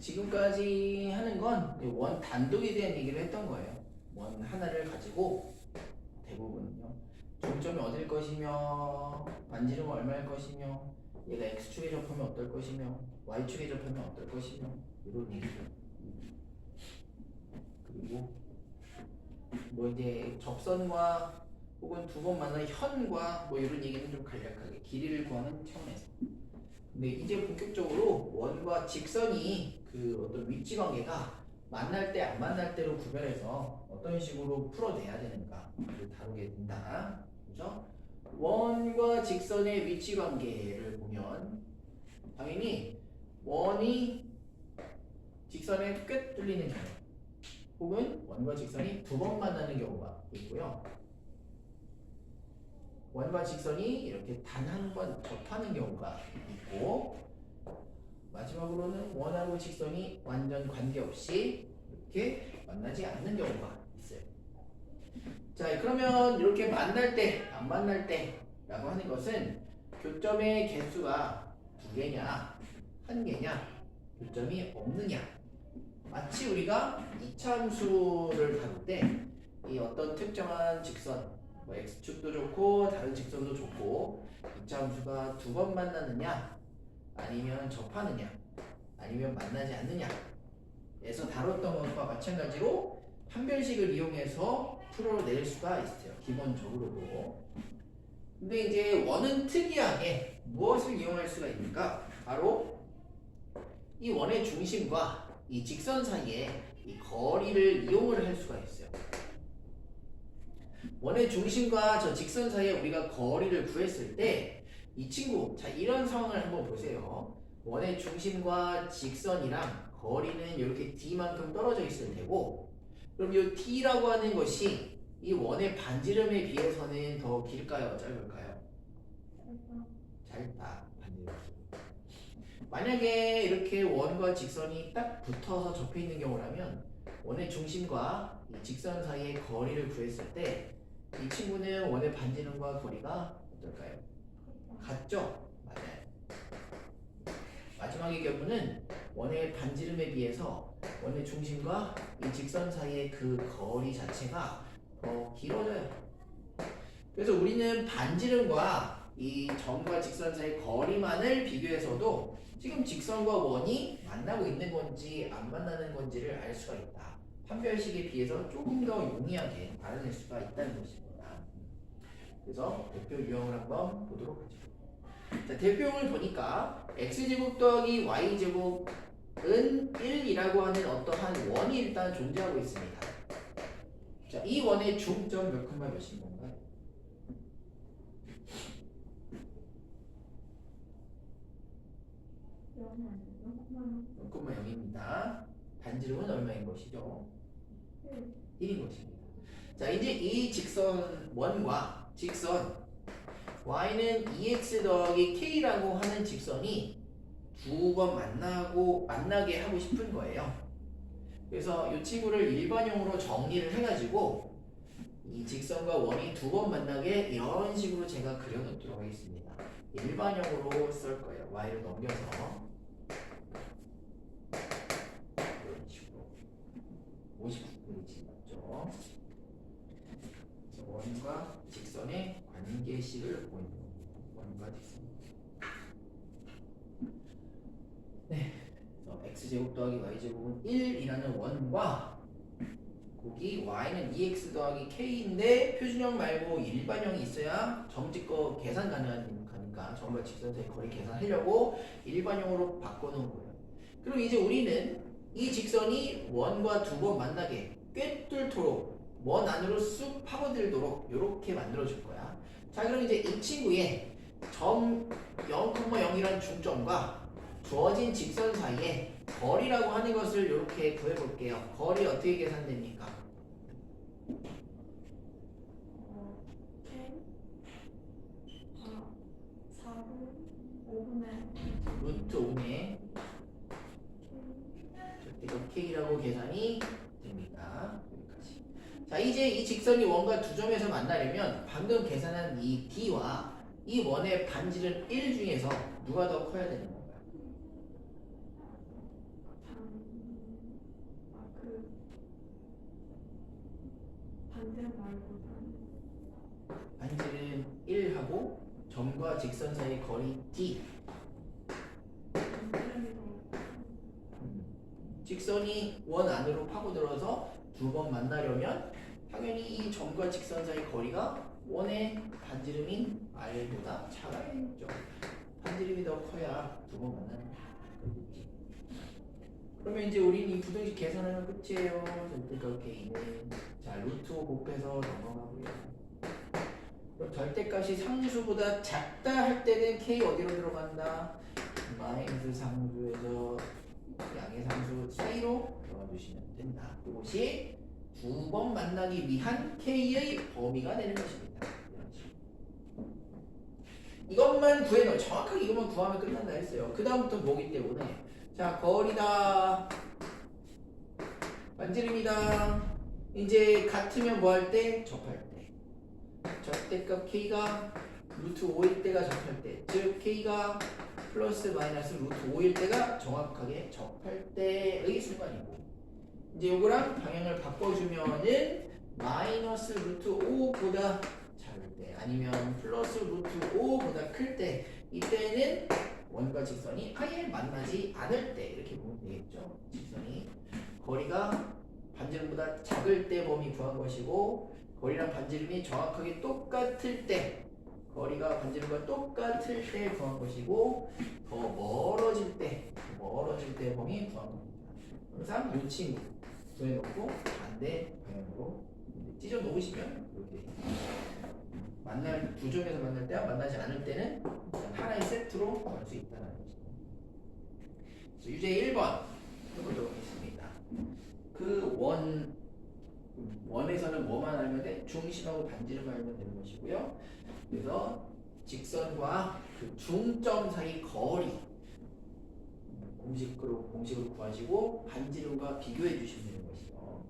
지금까지 하는 건 원 단독에 대한 얘기를 했던 거예요. 원 하나를 가지고 대부분은요. 중점이 어딜 것이며 반지름은 얼마일 것이며 얘가 x축에 접하면 어떨 것이며 y축에 접하면 어떨 것이며 이런 얘기들. 그리고 뭐 이제 접선과 혹은 두 번 만난 현과 뭐 이런 얘기는 좀 간략하게 길이를 구하는 차원에서. 근데 이제 본격적으로 원과 직선이 그 어떤 위치 관계가 만날 때 안 만날 때로 구별해서 어떤 식으로 풀어내야 되는가를 다루게 된다. 그죠? 원과 직선의 위치 관계를 보면 당연히 원이 직선에 꽤 뚫리는 경우 혹은 원과 직선이 두 번 만나는 경우가 있고요. 원과 직선이 이렇게 단 한 번 접하는 경우가 있고 마지막으로는 원하고 직선이 완전 관계없이 이렇게 만나지 않는 경우가 있어요. 자, 그러면 이렇게 만날 때, 안 만날 때라고 하는 것은 교점의 개수가 두 개냐, 한 개냐, 교점이 없느냐. 마치 우리가 이차함수를 다룰 때 이 어떤 특정한 직선, 뭐 x축도 좋고 다른 직선도 좋고 이차함수가 두 번 만나느냐, 아니면 접하느냐, 아니면 만나지 않느냐에서 다뤘던 것과 마찬가지로 판별식을 이용해서 풀어낼 수가 있어요. 기본적으로도. 근데 이제 원은 특이하게 무엇을 이용할 수가 있는가? 바로 이 원의 중심과 이 직선 사이에 이 거리를 이용을 할 수가 있어요. 원의 중심과 저 직선 사이에 우리가 거리를 구했을 때 이 친구, 자 이런 상황을 한번 보세요. 원의 중심과 직선이랑 거리는 이렇게 d만큼 떨어져 있을 테고 그럼 이 d라고 하는 것이 이 원의 반지름에 비해서는 더 길까요? 짧을까요? 짧다. 반지름. 만약에 이렇게 원과 직선이 딱 붙어서 접해 있는 경우라면 원의 중심과 이 직선 사이의 거리를 구했을 때 이 친구는 원의 반지름과 거리가 어떨까요? 같죠? 맞아요. 마지막의 경우는 원의 반지름에 비해서 원의 중심과 이 직선 사이의 그 거리 자체가 더 길어져요. 그래서 우리는 반지름과 이 점과 직선 사이의 거리만을 비교해서도 지금 직선과 원이 만나고 있는 건지 안 만나는 건지를 알 수가 있다. 판별식에 비해서 조금 더 용이하게 알아낼 수가 있다는 것입니다. 그래서 대표 유형을 한번 보도록 하죠. 자, 대표형을 보니까 x제곱 더하기 y제곱은 1이라고 하는 어떠한 원이 일단 존재하고 있습니다. 자, 이 원의 중점 몇 콤마 몇인 건가요? 0,0입니다. 반지름은 얼마인 것이죠? 1인 것입니다. 자, 이제 이 직선 원과 직선 y는 2x 더하기 k라고 하는 직선이 두 번 만나게 하고 싶은 거예요. 그래서 이 친구를 일반형으로 정리를 해가지고 이 직선과 원이 두 번 만나게 이런 식으로 제가 그려놓도록 하겠습니다. 일반형으로 쓸 거예요. y를 넘겨서 이런 식으로 59분이지 맞죠? 원과 직선의 관계식을 보이는 겁니다. 원과 직선. 네. x제곱 더하기 y제곱은 1이라는 원과 거기 y는 2x 더하기 k인데 표준형 말고 일반형이 있어야 점찍고 계산 가능하니까 점과 직선 사이 거리 계산하려고 일반형으로 바꿔놓은 거예요. 그럼 이제 우리는 이 직선이 원과 두 번 만나게 꿰뚫도록 원 안으로 쑥 파고들도록 이렇게 만들어줄 거야. 자, 그럼 이제 이 친구의 점 0,0이라는 중점과 주어진 직선 사이에 거리라고 하는 것을 이렇게 구해볼게요. 거리 어떻게 계산됩니까? 루트 5네 절대값 k라고 계산이 됩니다. 여기까지. 자, 이제 이 직선이 원과 두 점에서 만나려면 방금 계산한 이 d와 이 원의 반지름 1 중에서 누가 더 커야 되는 건가요? 그 반대로 말고 반지름 1하고 점과 직선 사이 거리 D. 반대로 직선이 원 안으로 파고들어서 두 번 만나려면 당연히 이 점과 직선 사이 거리가 원의 반지름인 r보다 작아야겠죠. 반지름이 더 커야 두 번 만나는 거겠지. 그러면 이제 우리는 이 부등식 계산하면 끝이에요. 절대값 k는 자 루트 5 곱해서 넘어가고요. 그럼 절대값이 상수보다 작다 할 때는 k 어디로 들어간다? 마이너스 상수에서 양의 상수 사이로 들어가 주시면 된다. 이것이 두 번 만나기 위한 k의 범위가 되는 것입니다. 이것만 구해놓 정확하게 이것만 구하면 끝난다 했어요. 그 다음부터 뭐기 때문에 자 거리다 반지름이다. 이제 같으면 뭐 할 때? 접할 때. 절대값 k가 루트 5일 때가 접할 때, 즉 k가 플러스 마이너스 루트 5일 때가 정확하게 접할 때의 순간이고, 이제 요거랑 방향을 바꿔주면은 마이너스 루트 5보다 작을 때 아니면 플러스 루트 5보다 클 때, 이때는 원과 직선이 아예 만나지 않을 때 이렇게 보면 되겠죠. 직선이 거리가 반지름보다 작을 때 범위 구한 것이고, 거리랑 반지름이 정확하게 똑같을 때, 거리가 반지름과 똑같을 때 구한 것이고, 더 멀어질 때 범위 구한 겁니다. 항상 이 친구 구해놓고 반대 방향으로 찢어 놓으시면 이렇게 만날 두 점에서 만날 때와 만나지 않을 때는 하나의 세트로 구할 수 있다는 거죠. 유제 1번 해보도록 하겠습니다. 그 원에서는 뭐만 알면 돼? 중심하고 반지름만 알면 되는 것이고요. 그래서 직선과 그 중점 사이 거리 공식으로 구하시고 반지름과 비교해 주시면 되는 것이죠.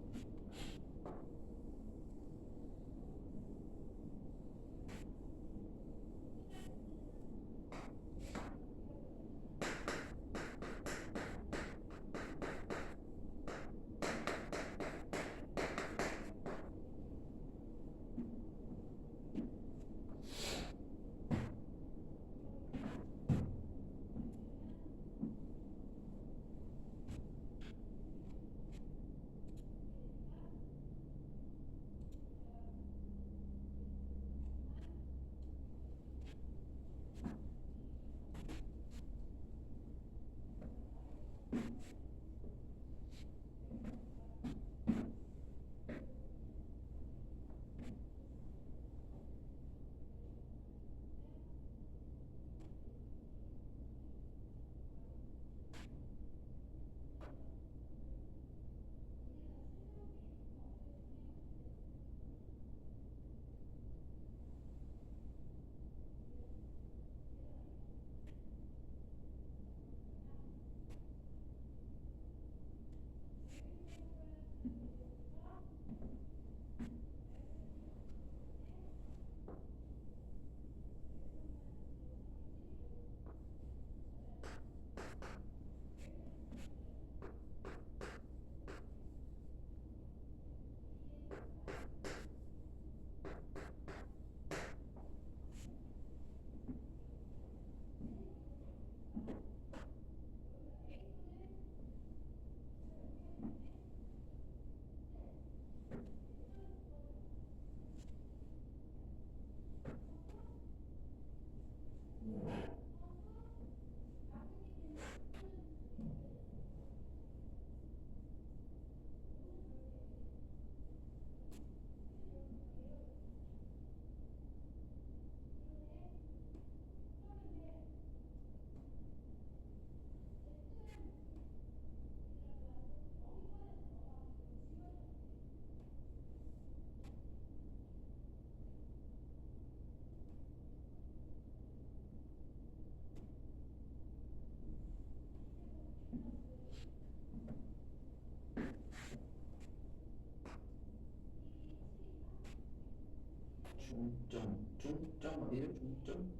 중점 어디죠? 중점?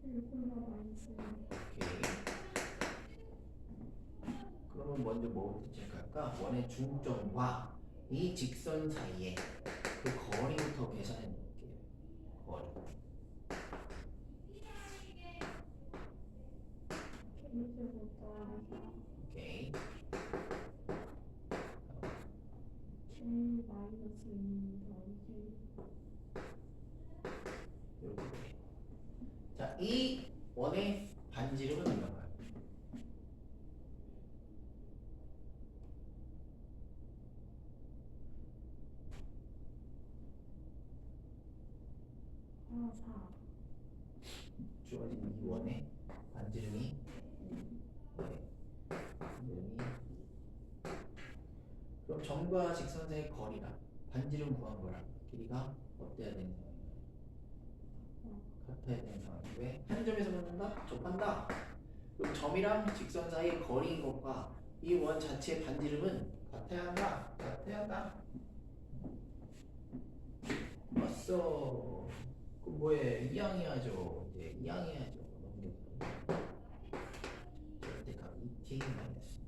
1,-. 오케이. 그러면 그럼 먼저 뭐부터 체크할까? 원의 중점과 이 직선 사이에 그 거리부터 계산해 놓을게요. 거리. K제곱 오케이. K 마이너스 2 더하기 이렇게 돼. 자, 이 원의 반지름은 얼마인가요? 하나 4 주어진 이 원의 반지름이 반지름이 그럼 점과 직선 사이의 거리랑 반지름 구한 거랑 길이가 어때야 되는 상황이에요? 같아야 되는 상황이에요. 왜? 한 점에서 만난다? 접한다. 그럼 점이랑 직선 사이의 거리인 것과 이 원 자체의 반지름은 같아야 한다. 같아야 한다. 왔어. 그럼 뭐해? 이항해야죠. 이제 이항해야죠. 넘겨서. 절대값 2t 마이너스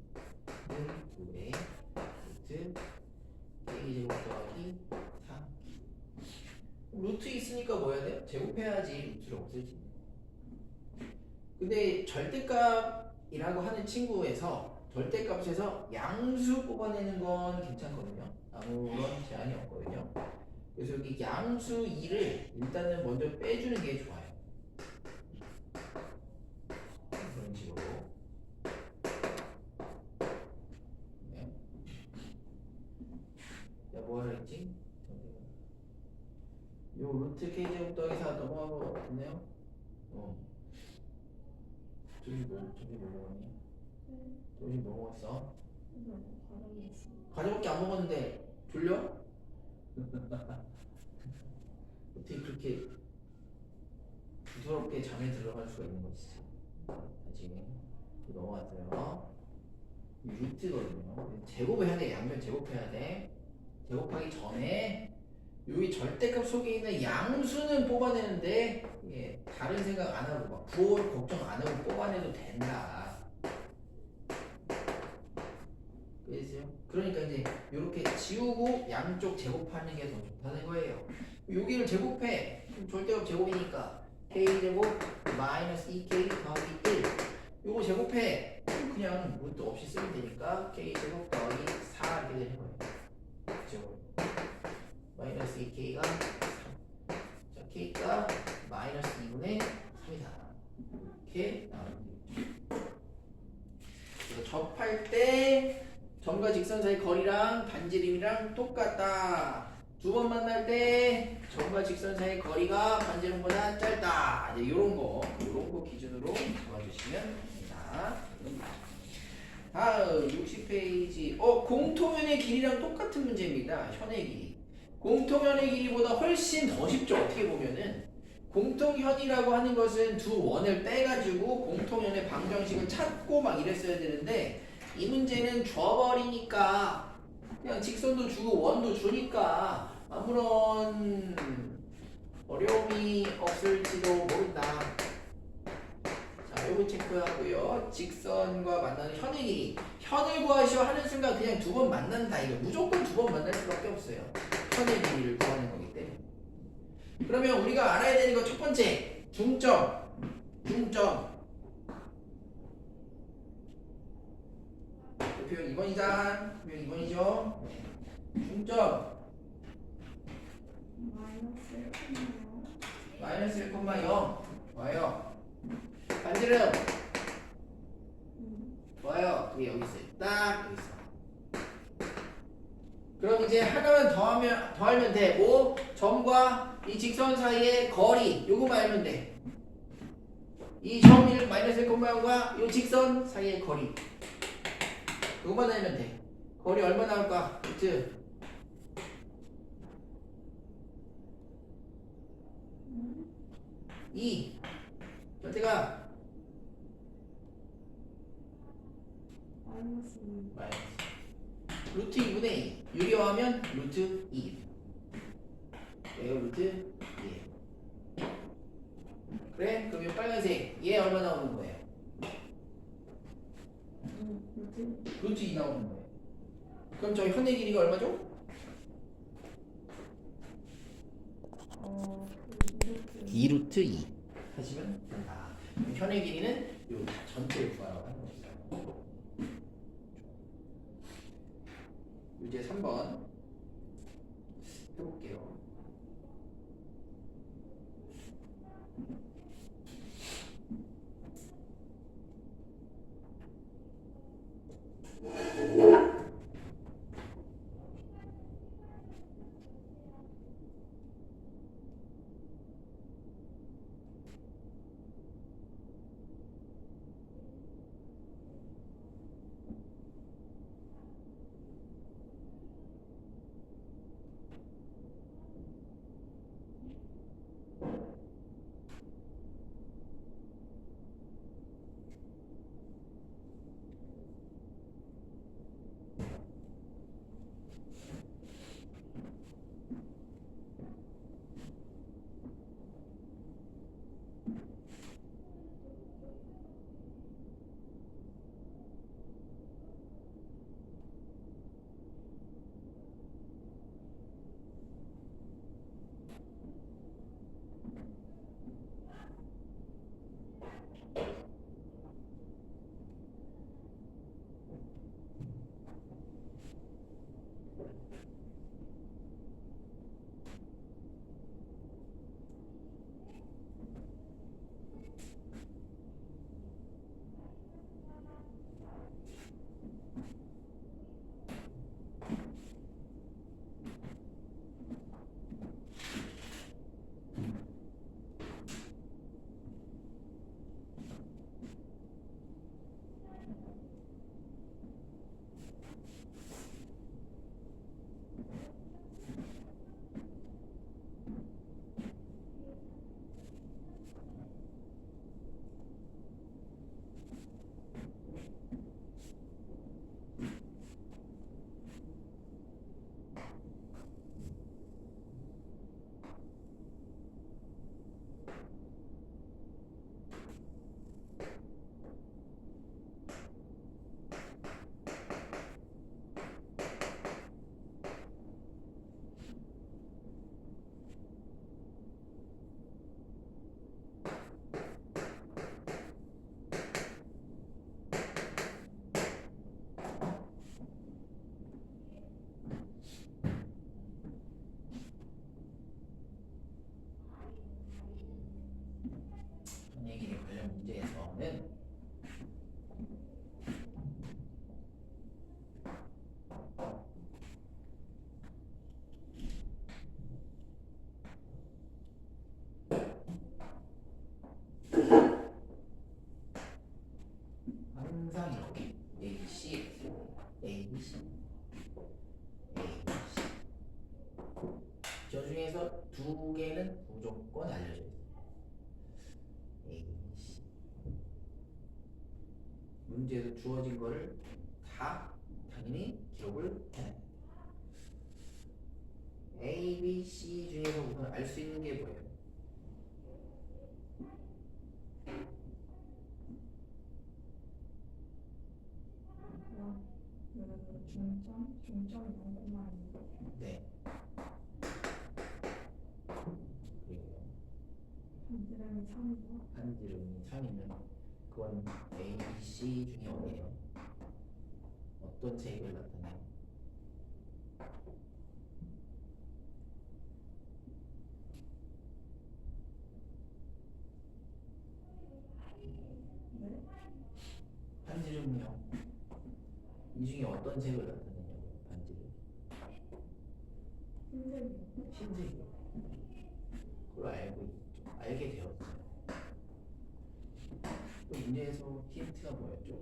2의 루트 k제곱 더하기 4. 루트 있으니까 뭐 해야 돼요? 제곱해야지 루트를 없애지. 근데 절대값이라고 하는 친구에서 절대값에서 양수 뽑아내는 건 괜찮거든요. 아무런 제한이 없거든요. 그래서 여기 양수 2를 일단은 먼저 빼주는 게 좋아요. 그런 식으로. 네. 자, 뭐 하라 했지? 요 루트 k제곱 더하기 4 넘어가고 있네요. 저기 뭐 먹었니? 저기 뭐 먹었어? 과자밖에 안 먹었는데 졸려? 어떻게 그렇게 부드럽게 잠에 들어갈 수가 있는 것이지? 다시 넘어갔어요. 이 루트거든요. 제곱해야 돼. 양변 제곱해야 돼. 제곱하기 전에 여기 절대값 속에 있는 양수는 뽑아내는데 예, 다른 생각 안 하고 막 부호 걱정 안 하고 뽑아내도 된다. 그래서요. 그러니까 이제 이렇게 지우고 양쪽 제곱하는 게 더 좋다는 거예요. 여기를 제곱해. 그럼 절대값 제곱이니까 k제곱 마이너스 2k 더하기 1. 요거 제곱해. 그냥 루트 없이 쓰면 되니까 k제곱 더하기 4 이렇게 되는 거예요. 그죠? 마이너스 2k가 3. 자, k가 마이너스 2분의 3이다. 이렇게 나오는 거죠. 그래서 접할 때 점과 직선 사이 거리랑 반지름이랑 똑같다. 두 번 만날 때 점과 직선 사이 거리가 반지름보다 짧다. 이제 이런 거 기준으로 잡아주시면 됩니다. 다음 60페이지. 공통연의 길이랑 똑같은 문제입니다. 현의 길이. 공통연의 길이보다 훨씬 더 쉽죠. 어떻게 보면은 공통현이라고 하는 것은 두 원을 빼가지고 공통연의 방정식을 찾고 막 이랬어야 되는데 이 문제는 줘버리니까 그냥 직선도 주고 원도 주니까 아무런 어려움이 없을지도 모른다. 자, 요거 체크하고요. 직선과 만나는 현의 길이. 현을 구하시오 하는 순간 그냥 두 번 만난다. 이거 무조건 두 번 만날 수밖에 없어요. 현의 길이를 구하는 거기 때문에. 그러면 우리가 알아야 되는 거 첫 번째 중점. 표현 2번이다. 표현 2번이죠. 중점 마이너스 1,0 와요. 반지름 좋아요. 그게 여기 있어요. 딱 여기 있어. 그럼 이제 하나만 더하면 돼. 뭐? 점과 이 직선 사이의 거리 요거만 알면 돼. 이 점 마이너스 1,0과 이 직선 사이의 거리 그거만 알면 돼. 거리 얼마 나올까? 루트 2. 절대가 마이너스 2 루트 2분의 2 유리화하면 루트 2. 왜요? 루트 2. 그래? 그럼 이 빨간색 얘 얼마 나오는 거예요? 루트 2 나오는 거예요. 그럼 저희 현의 길이가 얼마죠? 어, 2루트 2 하시면 된다. 그럼 현의 길이는 요 전체를 구하라고 하는 거죠. 이제 3번 해볼게요. 현의 길이 관련 문제에서는 항상 이렇게 A, B, C, A, B, C, A, B, C. 저 중에서 두 개는 무조건 알려줘야 돼요. A, B, C. 문제에서 주어진 거를 다 당연히 기록을 해야 돼요. A, B, C 중에서 우선 알 수 있는 게 뭐예요? 중점 0,2. 네. 그리고요. 반지름이 3이고 반지름이 3이면 그건 A, B, C 중에 어디예요? 어떤 제곱을 나타내요? 네? 반지름이요. 이 중에 어떤 색을 나타내냐고요? 반지름. 흰색이요. 흰색이요. 그걸 알고 있죠. 알게 되었어요. 또 문제에서 힌트가 뭐였죠?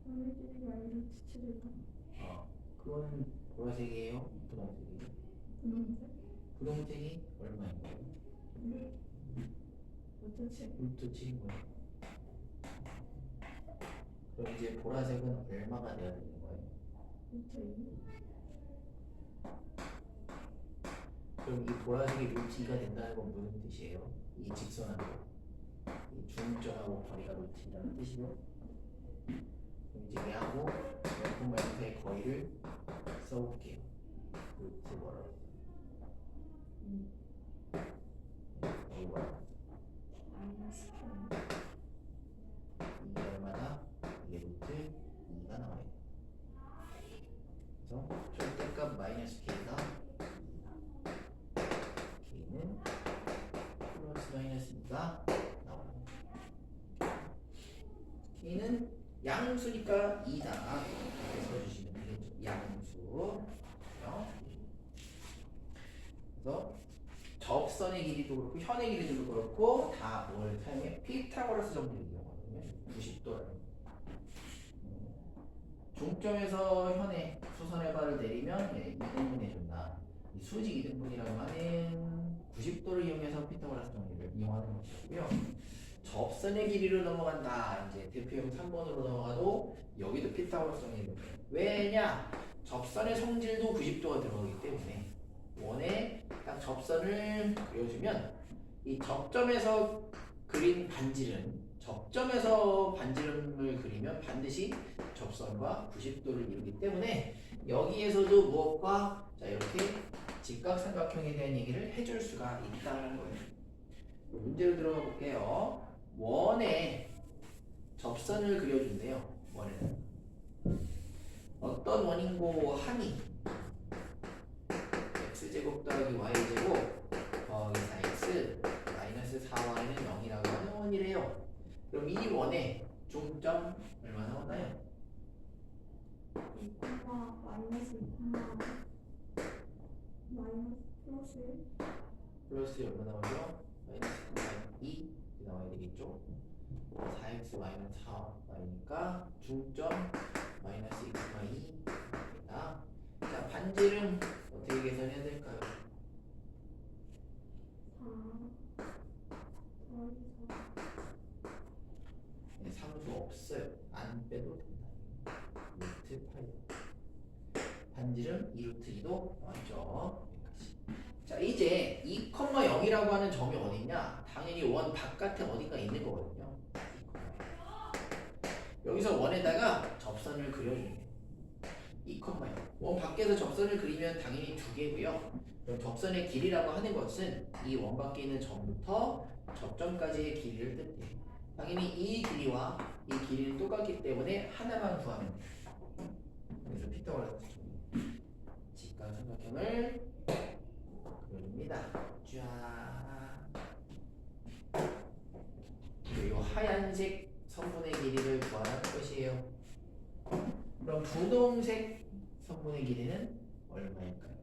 현의 길이가 1루트 7이고 그건 보라색이에요? 분홍색이에요? 분홍색 분홍색이 얼마인 거예요? 루트 7. 루트 7인 거예요. 그럼 이제 보라색은 얼마가 돼야 되는 거예요? 루트 2. 그럼 이 보라색이 루트 2가 된다는 건 무슨 뜻이에요? 이 직선하고 이 중점하고 거리가 루트 2라는 뜻이고, 그럼 이제 얘하고 0,2의 거리를 써볼게요. 루트 뭐라고? 여기 뭐라고? 마이너스 이게 얼마나? 이게 루트 2가 나와요. 그래서 절대값 마이너스 k가 k는 플러스 마이너스 2가 나와요. k는 양수니까 2다. 이렇게 써주시면 되겠죠. 양수. 그래서 접선의 길이도 그렇고 현의 길이도 그렇고 다 뭘 사용해? 피타고라스 정리를 이용하거든요. 90도라는. 중점에서 현의 수선의 발을 내리면 2등분 해준다. 이 수직 2등분이라고 하는 90도를 이용해서 피타고라스 정리를 이용하는 것이고요. 접선의 길이로 넘어간다. 이제 대표형 3번으로 넘어가도 여기도 피타고라스 정리를. 왜냐? 접선의 성질도 90도가 들어가기 때문에 원에 딱 접선을 그려주면 이 접점에서 그린 반지름, 접점에서 반지름을 그리면 반드시 접선과 90도를 이루기 때문에 여기에서도 무엇과 자 이렇게 직각삼각형에 대한 얘기를 해줄 수가 있다는 거예요. 문제로 들어가 볼게요. 원에 접선을 그려준대요. 원에는 어떤 원인고 하니 x제곱 더하기 y제곱 더하기 4x 마이너스 4y는 0이라고 하는 원이래요. 그럼 이 원의 중점 얼마 나오나요? 2, 마이너스 2, 마이너스 플러스 플러스 얼마 나오죠? 마이너스 2 나와야 되겠죠? 4x 마이너스 4y니까 중점 마이너스 2,2입니다. 자 반지름 어떻게 계산해야 될까요? 4 더하기 4 네, 상수 없어요. 안 빼도 된다. 루트 8 반지름 2루트 2도 나왔죠. 여기까지. 자 이제 2,0이라고 하는 점이 어디냐? 당연히 원 바깥에 어디가 있는 거거든요. 2,0. 여기서 원에다가 접선을 그려주면 2,0. 원 밖에서 접선을 그리면 당연히 두 개고요. 그럼 접선의 길이라고 하는 것은 이 원 밖에 있는 점부터 접점까지의 길이를 뜻해요. 당연히 이 길이와 이 길이는 똑같기 때문에 하나만 구하면 돼요. 그래서 피타고라스 직각삼각형을 그립니다. 쫙. 그리고 하얀색 성분의 길이를 구하라는 것이에요. 그럼 분홍색 성분의 길이는 얼마일까요?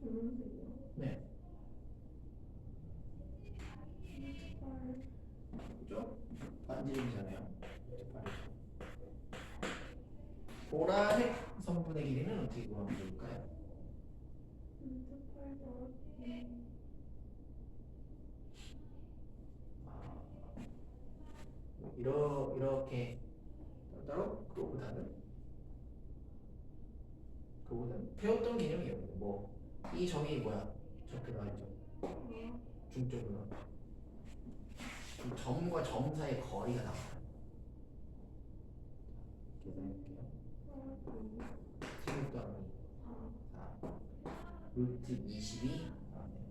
분홍색이요. 네. 8 그죠? 반지름이잖아요. 보라색 성분의 길이는 어떻게 구하면 좋을까요? 루트 8 더하기 이렇게 따로 그거보다는 배웠던 개념이에요. 뭐 이 점이 뭐야? 저렇게 나와있죠. 중점으로. 그럼 점과 점 사이의 거리가 나와요. 계산해볼게요. 세곱 더하기 4 루트 22 나왔네요.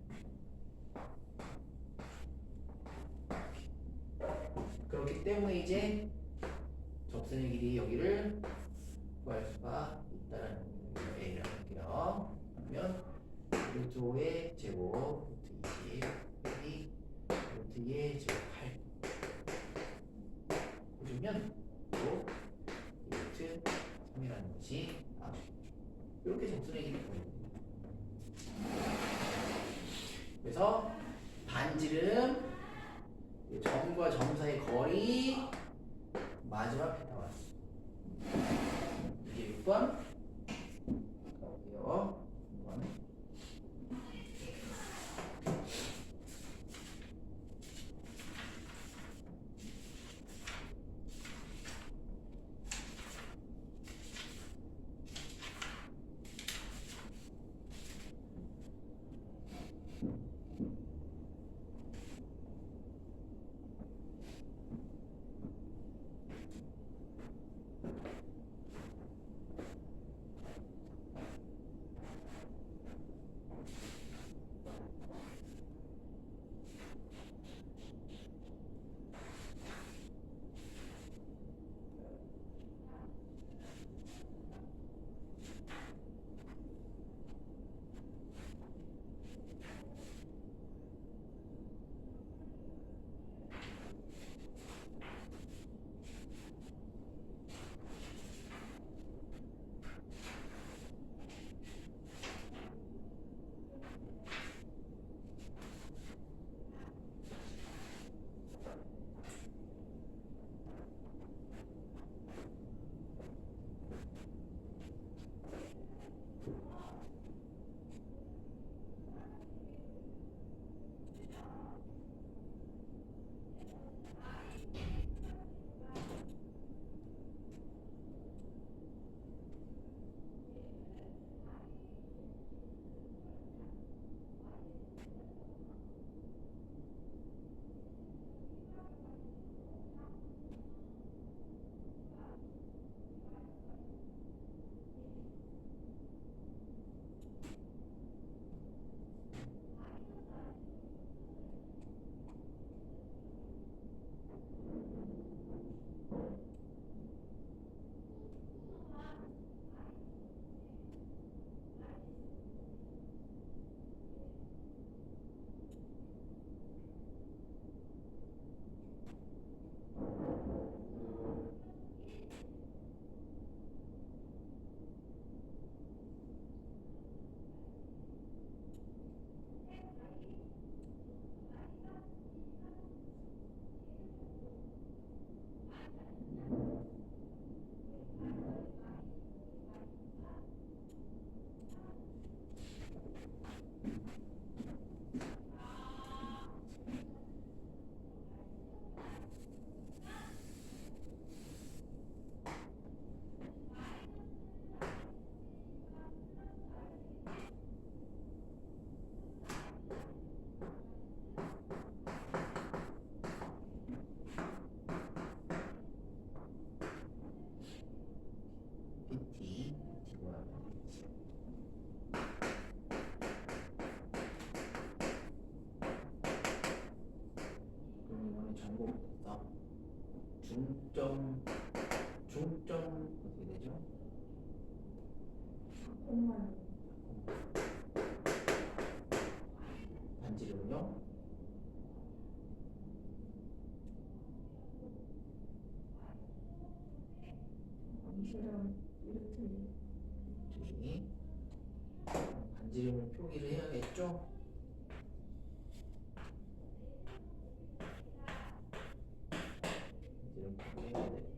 그렇기 때문에 이제 접선의 길이 여기를 구할 수가 있다는 거예요. A를 할게요. 그러면 루트 5의 제곱 루트 20 여기 루트 2의 제곱 8 그러면 또 루트 3이라는 것이 나오죠. 이렇게 접선의 길이 보입니다. 그래서 반지름 점과 점 사이의 거리 마지막 나왔어. 이게 6번 가볼게요. 6번. 거 붙었어. 중점 어떻게 되죠? 정말 반지름은요? 반지름 이렇게 둘이 반지름을 표기를 해야겠죠? 반지름 표기해야 돼.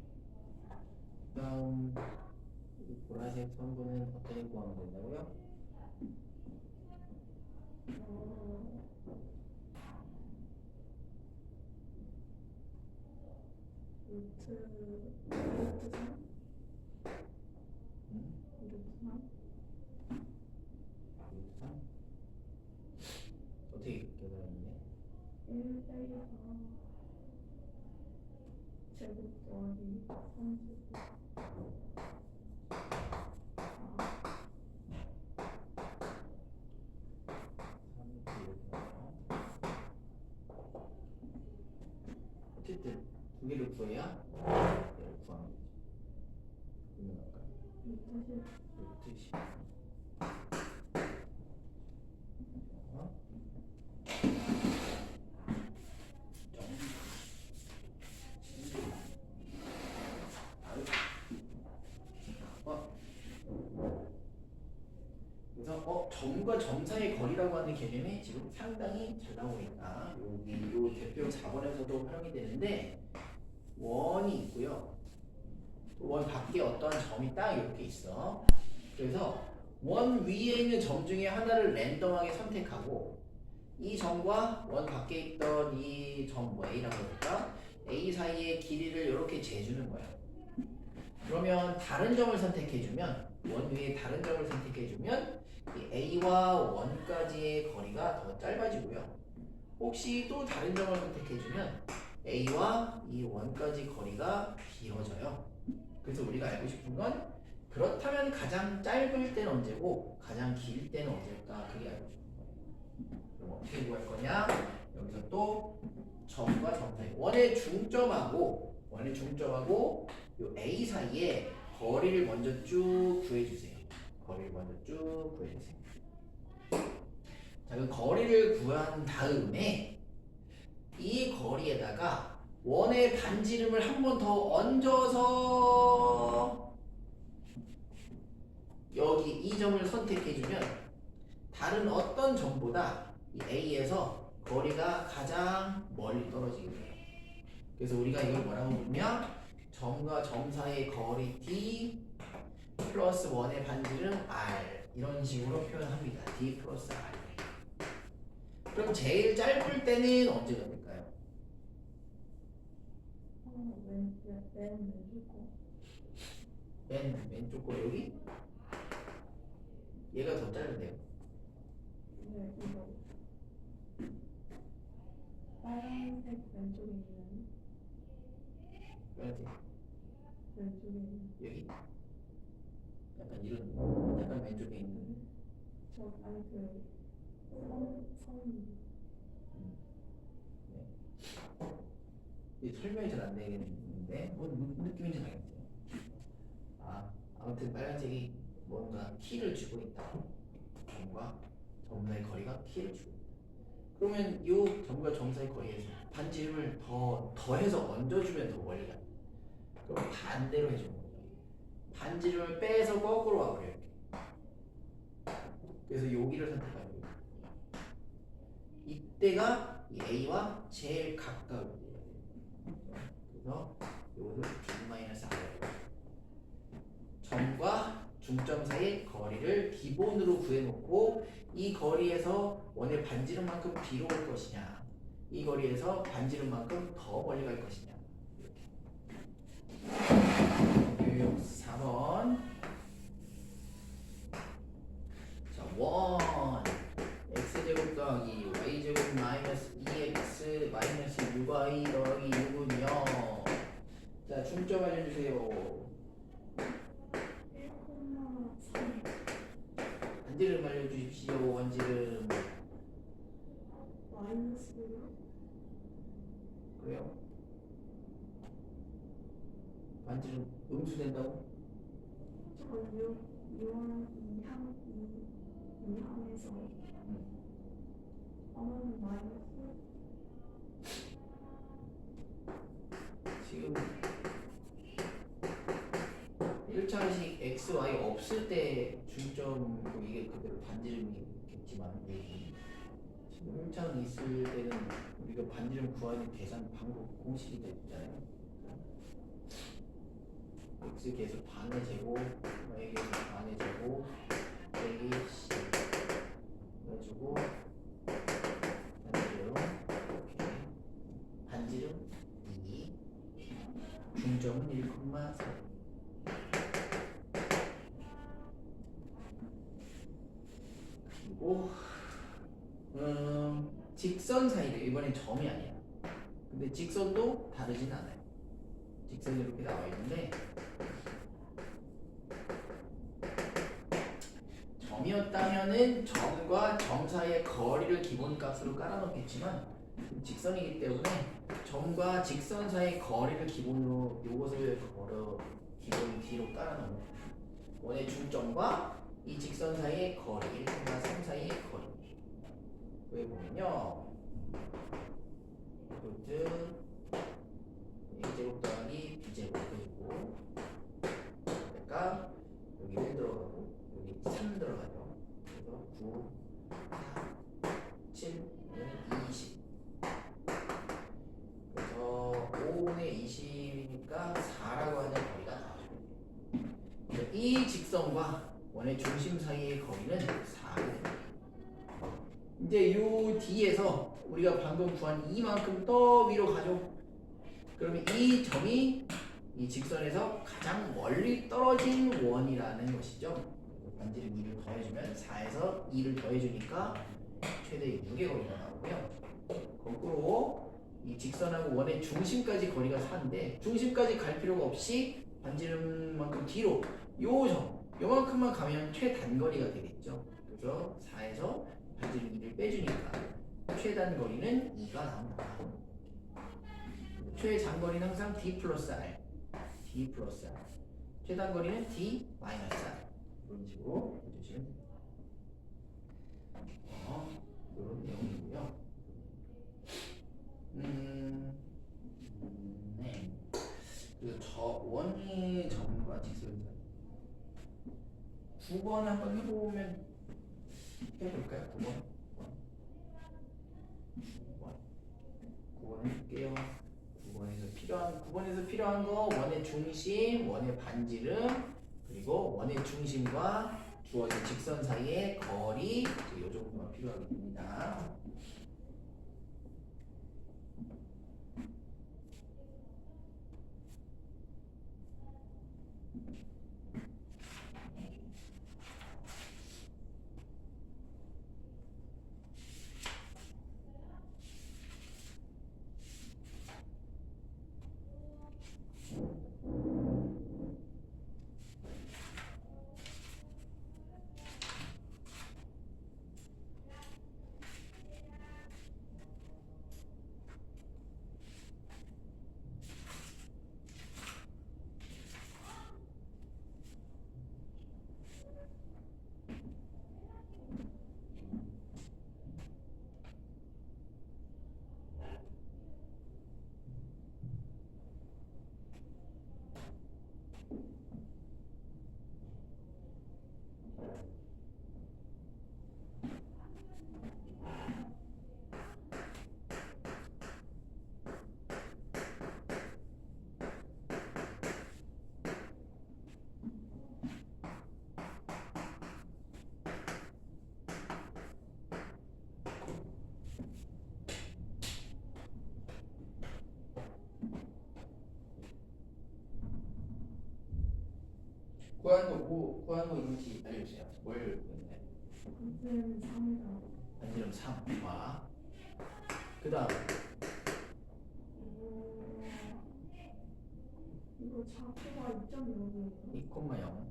다음 이 보라색 선분은 어떻게 구하면 된다고요? 루트 3 응? 루트 3 3? 어떻게 계산했네? 1 빼기가 제곱 더하기 3제곱 어쨌든 두 개를 구해야 얘를 구하면 되죠. 그러면 아까 루트 10 루트 10. 그래서 점과 점 사이의 거리라고 하는 개념이 지금 상당히 잘 나오고 있다. 여기 요 대표 4번에서도 활용이 되는데 원이 있고요. 원 밖에 어떠한 점이 딱 이렇게 있어. 그래서 원 위에 있는 점 중에 하나를 랜덤하게 선택하고 이 점과 원 밖에 있던 이 점 A라고 할까? A 사이의 길이를 이렇게 재주는 거야. 그러면 다른 점을 선택해주면 원 위에 다른 점을 선택해주면 이 A와 원까지의 거리가 더 짧아지고요. 혹시 또 다른 점을 선택해주면 A와 이 원까지 거리가 길어져요. 그래서 우리가 알고 싶은 건 그렇다면 가장 짧을 때는 언제고 가장 길 때는 언제일까? 그게 알고 싶은 거예요. 그럼 어떻게 구할 거냐? 여기서 또 점과 점 사이 원의 중점하고 요 A 사이에 거리를 먼저 쭉 구해주세요. 거리를 먼저 쭉 구해주세요. 자, 그 거리를 구한 다음에 이 거리에다가 원의 반지름을 한 번 더 얹어서 여기 이 점을 선택해주면 다른 어떤 점보다 이 A에서 거리가 가장 멀리 떨어지게 돼요. 그래서 우리가 이걸 뭐라고 부르냐? 점과 점 사이의 거리 D 플러스 원의 반지름 R 이런 식으로 표현합니다. D 플러스 R. 그럼 제일 짧을 때는 언제가 될까요? 맨 왼쪽 거 여기? 얘가 더 짧은데요? 네, 이거 빨간색 왼쪽에 있는 빨간색 왼쪽에 있는 여기? 약간 이런 약간 왼쪽에 있는 저 아니 그 선 이 설명이 잘 안 되겠는데 뭔 느낌인지 알겠어요. 아무튼 빨간색이 뭔가 키를 주고 있다. 점과 점 사이 거리가 키를 주고 있다. 그러면 이 점과 점 사이 거리에서 반지름을 더해서 얹어주면 더 멀리 가. 그럼 반대로 해주는 거죠. 반지름을 빼서 거꾸로 와버려요. 그래서 여기를 선택하는 거예요. 이때가 이 A와 제일 가까운 거예요. 그래서 이것을 B-R로 점과 중점 사이의 거리를 기본으로 구해놓고 이 거리에서 원의 반지름만큼 뒤로 올 것이냐 이 거리에서 반지름만큼 더 멀리 갈 것이냐 이렇게 교육 4번 자, 원 x제곱 더하기 y제곱 마이너스 2x 마이너스 6y 더하기 6은요 자 중점 알려주세요. 1,3 반지름 알려주십시오. 반지름 마이너스 그래요? 반지름 음수된다고? 저거 6 2항에서 어머는 마이너스 지금 1차식 x, y 없을 때 중점도 이게 그대로 반지름이겠지만 여기 지금 1차는 있을 때는 우리가 반지름 구하는 계산 방법 공식이 됐잖아요. x 계수 반의 제곱, y 계수 반의 제곱, a, c 해가지고 반지름 이렇게 반지름 2 중점은 1,4 그리고 직선 사이를 이번엔 점이 아니야. 근데 직선도 다르진 않아요. 직선이 이렇게 나와 있는데 점이었다면은 점과 점 사이의 거리를 기본값으로 깔아놓겠지만 직선이기 때문에 점과 직선 사이의 거리를 기본으로 요것을 기본 뒤로 깔아놓는 원의 중점과 이 직선 사이의 거리 1,3 사이의 거리 여기 보면요 루트 a제곱 더하기 b제곱 그리고 그러니까 여기 1 들어가고 여기 3 들어가죠. 그래서 9, 4, 7은 20 그래서 5분의 20이니까 4라고 하는 거리가 나와요. 이 직선과 원의 중심 사이의 거리는 4입니다. 이제 요 뒤에서 우리가 방금 구한 이만큼 더 위로 가죠. 그러면 이 점이 이 직선에서 가장 멀리 떨어진 원이라는 것이죠. 반지름 2를 더해주면 4에서 2를 더해주니까 최대 6의 거리가 나오고요. 거꾸로 이 직선하고 원의 중심까지 거리가 4인데 중심까지 갈 필요가 없이 반지름만큼 뒤로 요만큼만 가면 최단거리가 되겠죠. 그래서 4에서 반지름 2를 빼주니까 최단거리는 2가 나옵니다. 최장거리는 항상 d 플러스 r, d 플러스 r. 최단거리는 d 마이너스 r. 이런 식으로 해주시면 됩니다. 이런 내용이고요. 네. 저 원의 점과 직선 사이 9번 한번 해보면 해볼까요? 9번 해볼게요. 9번에서 필요한 거 원의 중심, 원의 반지름, 그리고 원의 중심과 주어진 직선 사이의 거리 이 정도만 필요하겠습니다. 구한 거 있는지 알려주세요. 뭘 구했나요? 반지름 3이다. 반지름 3. 와. 그 다음 이거 좌표가 2.0이에요. 2,0.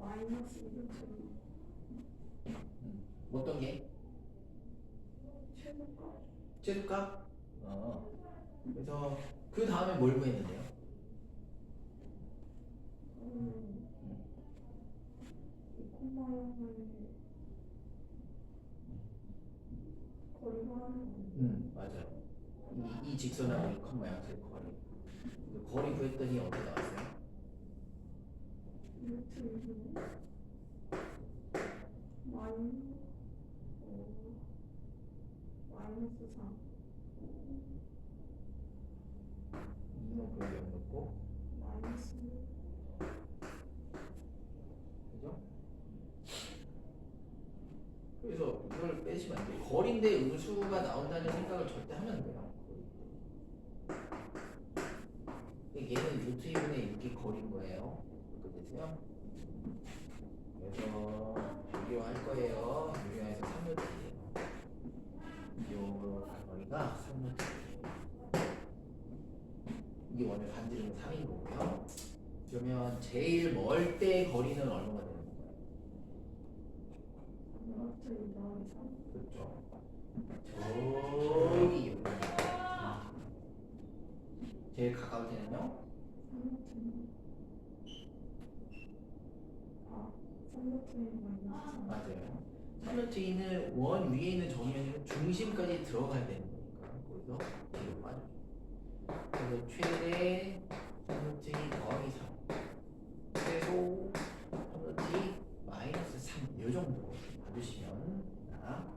마이너스 루트 어떤 게? 최소값 최소값? 그래서 그 다음에 뭘 구했는데요? 이 콤마형을 거리가 하는 맞아요. 이 직선하고 이 컴마 양수의 거리. 거리 구했더니 어떻게 나왔어요? 루트 2 마이너스 3 2는 거기 없고, 마이너스 그죠? 그래서 이걸 빼시면 안 돼요. 거리인데 음수가 나온다는 생각을 절대 하면 안 돼요. 얘는 루트 2분의 6이 거리인 거예요. 이렇게 되세요. 그래서 비교할 거예요. 비교해서 3루트예요. 요 거리가 3루트예요. 이게 원래 반지름은 3인 거고요. 그러면 제일 멀 때 거리는 얼마가 되는 건가요? 루트 2 더하기 3 그렇죠. 저기 여기. 제일 가까울 때는요? 3루트 마이너스 맞아요. 3루트인은 원 위에 있는 점이 아니라 중심까지 들어가야 되는 거니까 거기서 뒤로 빠져. 그래서 최대 3루트 더하기 3 최소 3루트 마이너스 3 이 정도 봐주시면 됩니다.